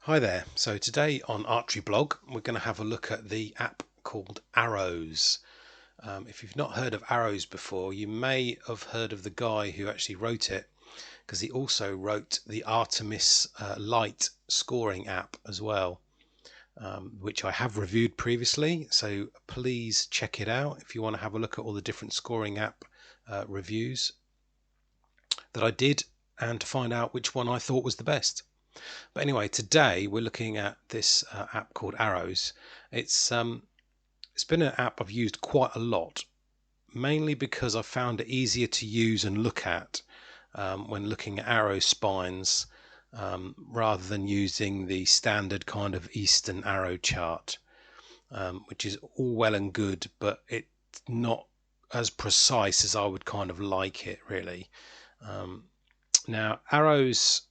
Hi there. So today on Archery Blog, we're going to have a look at the app called Arrows. If you've not heard of Arrows before, you may have heard of the guy who actually wrote it, because he also wrote the Artemis Lite scoring app as well, which I have reviewed previously. So please check it out if you want to have a look at all the different scoring app reviews that I did, and to find out which one I thought was the best. But anyway, today we're looking at this app called Arrows. It's been an app I've used quite a lot, mainly because I found it easier to use and look at when looking at arrow spines, rather than using the standard kind of Eastern arrow chart, which is all well and good, but it's not as precise as I would kind of like it, really. Now, Arrows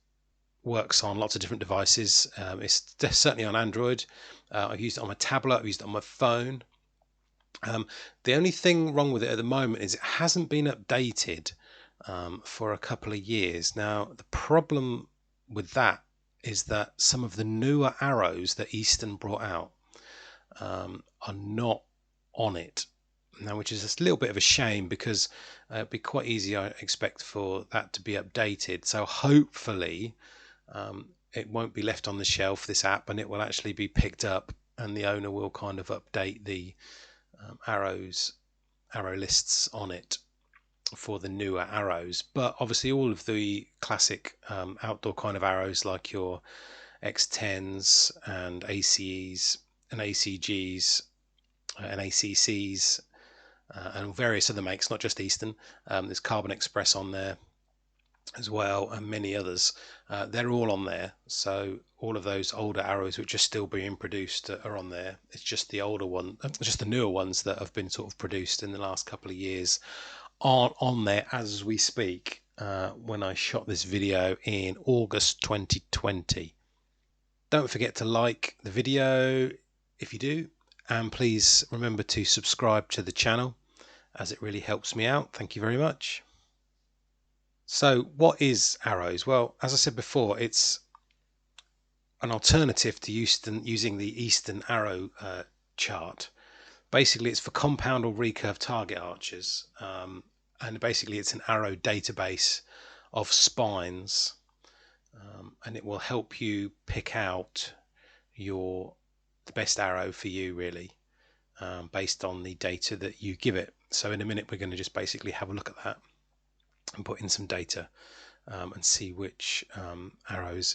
works on lots of different devices. It's certainly on Android. I've used it on my tablet, I've used it on my phone. The only thing wrong with it at the moment is it hasn't been updated for a couple of years. Now, the problem with that is that some of the newer arrows that Eastern brought out are not on it now, which is a little bit of a shame, because it'd be quite easy, I expect, for that to be updated. So hopefully it won't be left on the shelf, this app, and it will actually be picked up, and the owner will kind of update the arrow lists on it for the newer arrows. But obviously all of the classic outdoor kind of arrows, like your X10s and ACEs and ACGs and ACCs and various other makes, not just Eastern. There's Carbon Express on there as well, and many others. They're all on there. So all of those older arrows which are still being produced are on there. It's just the older one, just the newer ones that have been sort of produced in the last couple of years aren't on there as we speak, when I shot this video in August 2020. Don't forget to like the video if you do, and please remember to subscribe to the channel, as it really helps me out. Thank you very much. So what is Arrows? Well, as I said before, it's an alternative to using the Eastern arrow chart. Basically, it's for compound or recurve target archers, and basically it's an arrow database of spines, and it will help you pick out the best arrow for you, really, based on the data that you give it. So in a minute we're going to just basically have a look at that and put in some data, and see which arrows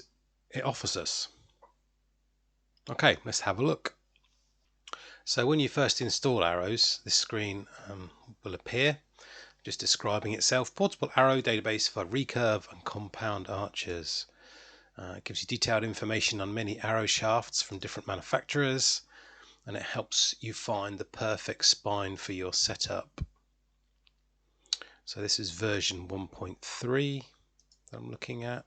it offers us. Okay, let's have a look. So when you first install Arrows, this screen will appear, just describing itself. Portable arrow database for recurve and compound archers. It gives you detailed information on many arrow shafts from different manufacturers, and it helps you find the perfect spine for your setup. So this is version 1.3 that I'm looking at.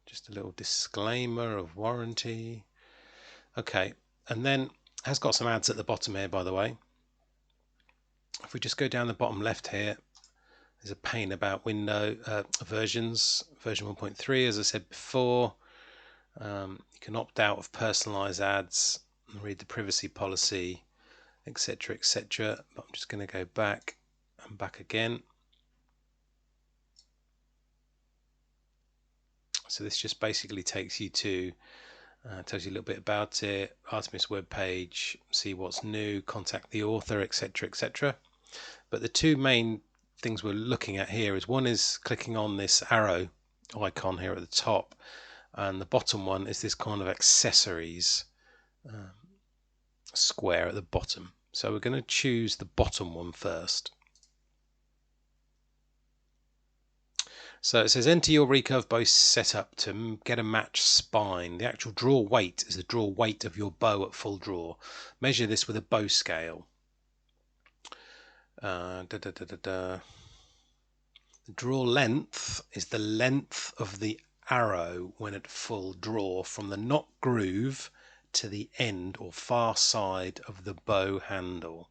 Just a little disclaimer of warranty. Okay, and then it has got some ads at the bottom here, by the way. If we just go down the bottom left here, there's a pane about window versions. Version 1.3, as I said before. You can opt out of personalized ads and read the privacy policy, etc., etc. But I'm just going to go back and back again. So this just basically takes you to, tells you a little bit about it, Artemis webpage, see what's new, contact the author, etc., etc. But the two main things we're looking at here is, one is clicking on this arrow icon here at the top, and the bottom one is this kind of accessories square at the bottom. So we're going to choose the bottom one first. So it says enter your recurve bow setup to get a match spine. The actual draw weight is the draw weight of your bow at full draw. Measure this with a bow scale. The draw length is the length of the arrow when at full draw from the nock groove to the end or far side of the bow handle.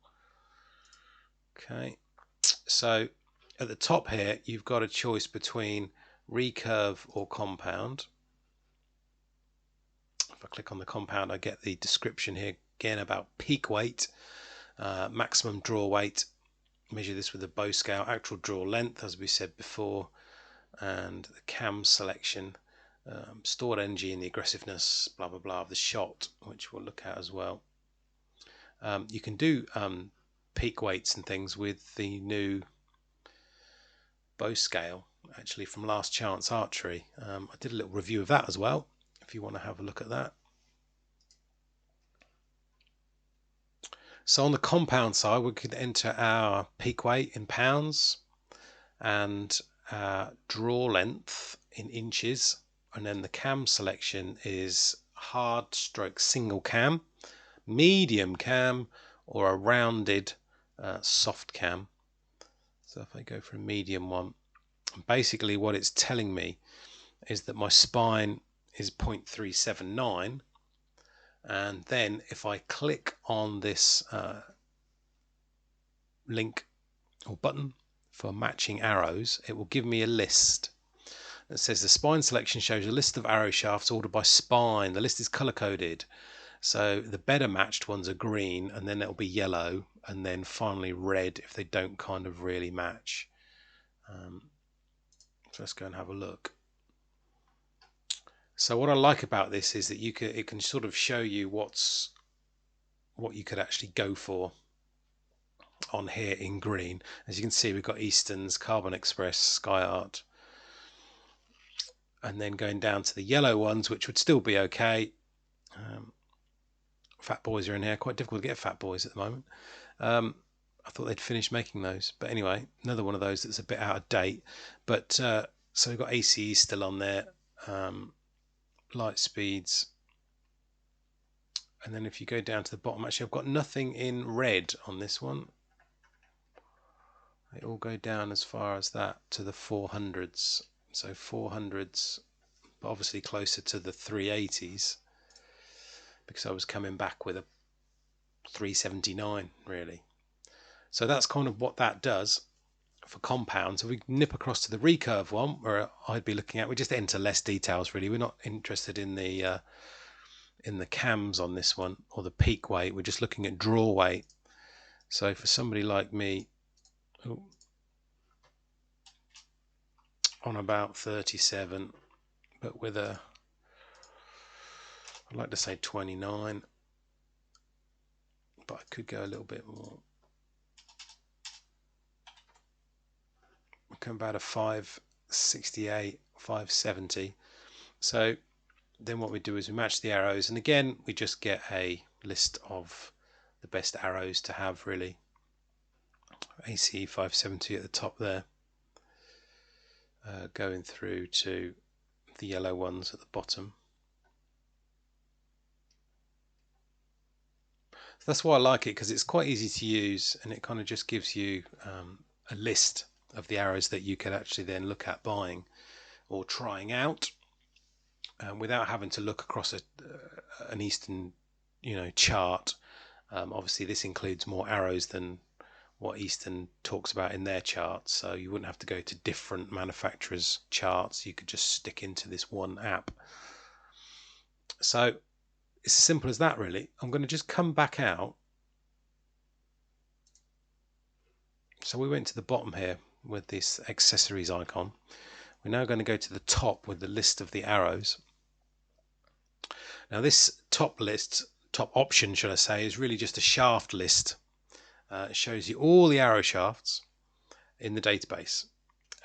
Okay, so at the top here, you've got a choice between recurve or compound. If I click on the compound, I get the description here again about peak weight, maximum draw weight. Measure this with a bow scale, actual draw length, as we said before, and the cam selection, stored energy and the aggressiveness, blah blah blah, of the shot, which we'll look at as well. You can do peak weights and things with the new bow scale, actually, from Last Chance Archery. I did a little review of that as well, if you want to have a look at that. So on the compound side, we could enter our peak weight in pounds and draw length in inches, and then the cam selection is hard stroke single cam, medium cam, or a rounded soft cam. So if I go for a medium one, basically what it's telling me is that my spine is 0.379, and then if I click on this link or button for matching arrows, it will give me a list. It says the spine selection shows a list of arrow shafts ordered by spine. The list is color coded, so the better matched ones are green, and then it'll be yellow, and then finally red if they don't kind of really match. So let's go and have a look. So what I like about this is that it can sort of show you what you could actually go for on here in green. As you can see, we've got Easton's, Carbon Express, Sky Art, and then going down to the yellow ones, which would still be okay. Fat Boys are in here. Quite difficult to get Fat Boys at the moment. I thought they'd finished making those, but anyway, another one of those that's a bit out of date. But so we've got ACE still on there, light speeds, and then if you go down to the bottom, actually I've got nothing in red on this one. They all go down as far as that to the 400s, so 400s, but obviously closer to the 380s, because I was coming back with a 379 really. So that's kind of what that does for compound. So we nip across to the recurve one, where I'd be looking at, we just enter less details really. We're not interested in the cams on this one, or the peak weight. We're just looking at draw weight. So for somebody like me, on about 37, but with a, I'd like to say 29, but I could go a little bit more. Come about a 568, 570. So then what we do is we match the arrows, and again we just get a list of the best arrows to have really. ACE 570 at the top there, going through to the yellow ones at the bottom. So that's why I like it, because it's quite easy to use, and it kind of just gives you a list of the arrows that you could actually then look at buying or trying out, without having to look across an Easton chart. Obviously this includes more arrows than what Easton talks about in their charts, so you wouldn't have to go to different manufacturers' charts. You could just stick into this one app. So it's as simple as that really. I'm going to just come back out. So we went to the bottom here with this accessories icon. We're now going to go to the top with the list of the arrows. Now this top option, should I say, is really just a shaft list. It shows you all the arrow shafts in the database,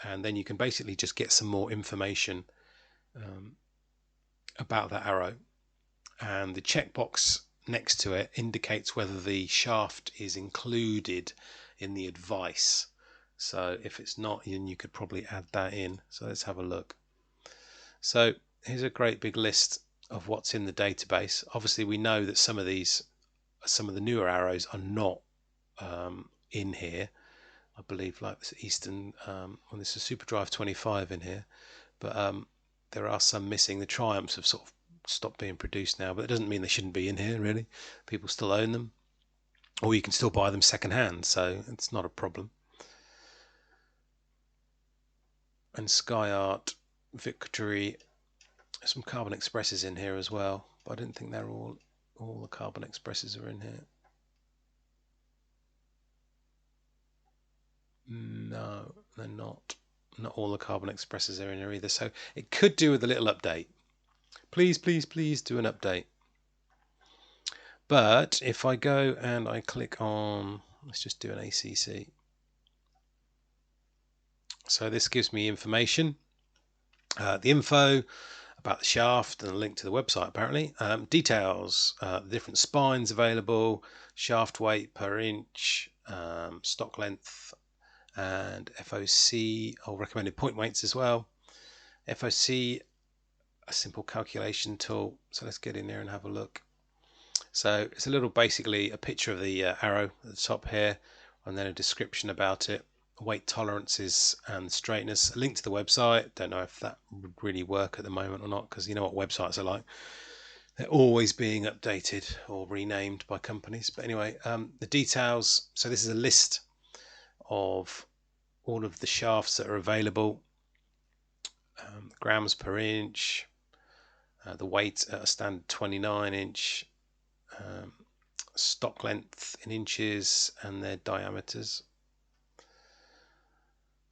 and then you can basically just get some more information about that arrow, and the checkbox next to it indicates whether the shaft is included in the advice. So if it's not, then you could probably add that in. So let's have a look. So here's a great big list of what's in the database. Obviously we know that some of the newer arrows are not in here. I believe like this Easton, well, this is Superdrive 25 in here, but there are some missing. The Triumphs have sort of stopped being produced now, but it doesn't mean they shouldn't be in here really. People still own them, or you can still buy them second hand, so it's not a problem. and SkyArt, Victory. Some Carbon Expresses in here as well, but I didn't think they're all the Carbon Expresses are in here. No, they're not. Not all the Carbon Expresses are in here either. So it could do with a little update. Please, please, please do an update. But if I go and I click on, let's just do an ACC. So this gives me information, the info about the shaft and a link to the website apparently. Details, different spines available, shaft weight per inch, stock length, and FOC, or recommended point weights as well. FOC, a simple calculation tool. So let's get in there and have a look. So it's a little, basically a picture of the arrow at the top here, and then a description about it, weight tolerances and straightness, a link to the website. Don't know if that would really work at the moment or not, because you know what websites are like. They're always being updated or renamed by companies. But anyway, the details. So this is a list of all of the shafts that are available, grams per inch, the weight at a standard 29 inch, stock length in inches, and their diameters.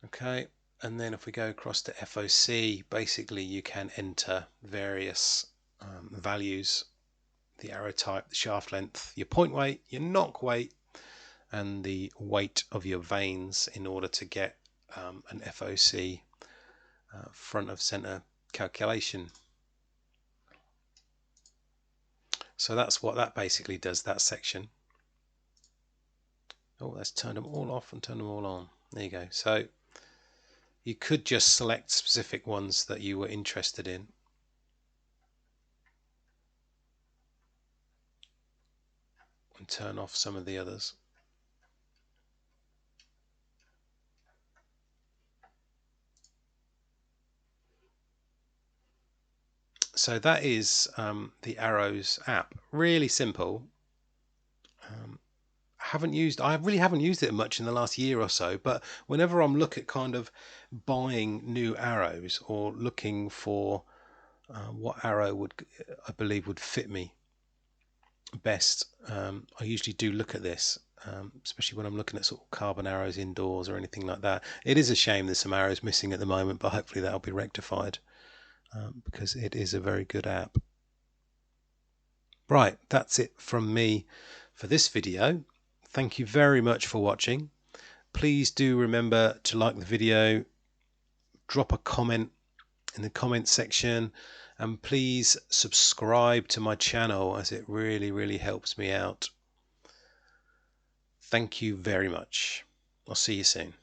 Okay, and then if we go across to FOC, basically you can enter various values, the arrow type, the shaft length, your point weight, your knock weight, and the weight of your vanes in order to get an FOC front of center calculation. So that's what that basically does, that section. Oh, let's turn them all off and turn them all on. There you go. So you could just select specific ones that you were interested in. And turn off some of the others. So that is the Arrows app. Really simple. I really haven't used it much in the last year or so, but whenever I'm looking at kind of buying new arrows or looking for what arrow I believe would fit me best, I usually do look at this, especially when I'm looking at sort of carbon arrows indoors or anything like that. It is a shame there's some arrows missing at the moment, but hopefully that'll be rectified, because it is a very good app. Right, that's it from me for this video. Thank you very much for watching. Please do remember to like the video, drop a comment in the comment section, and please subscribe to my channel, as it really helps me out. Thank you very much. I'll see you soon.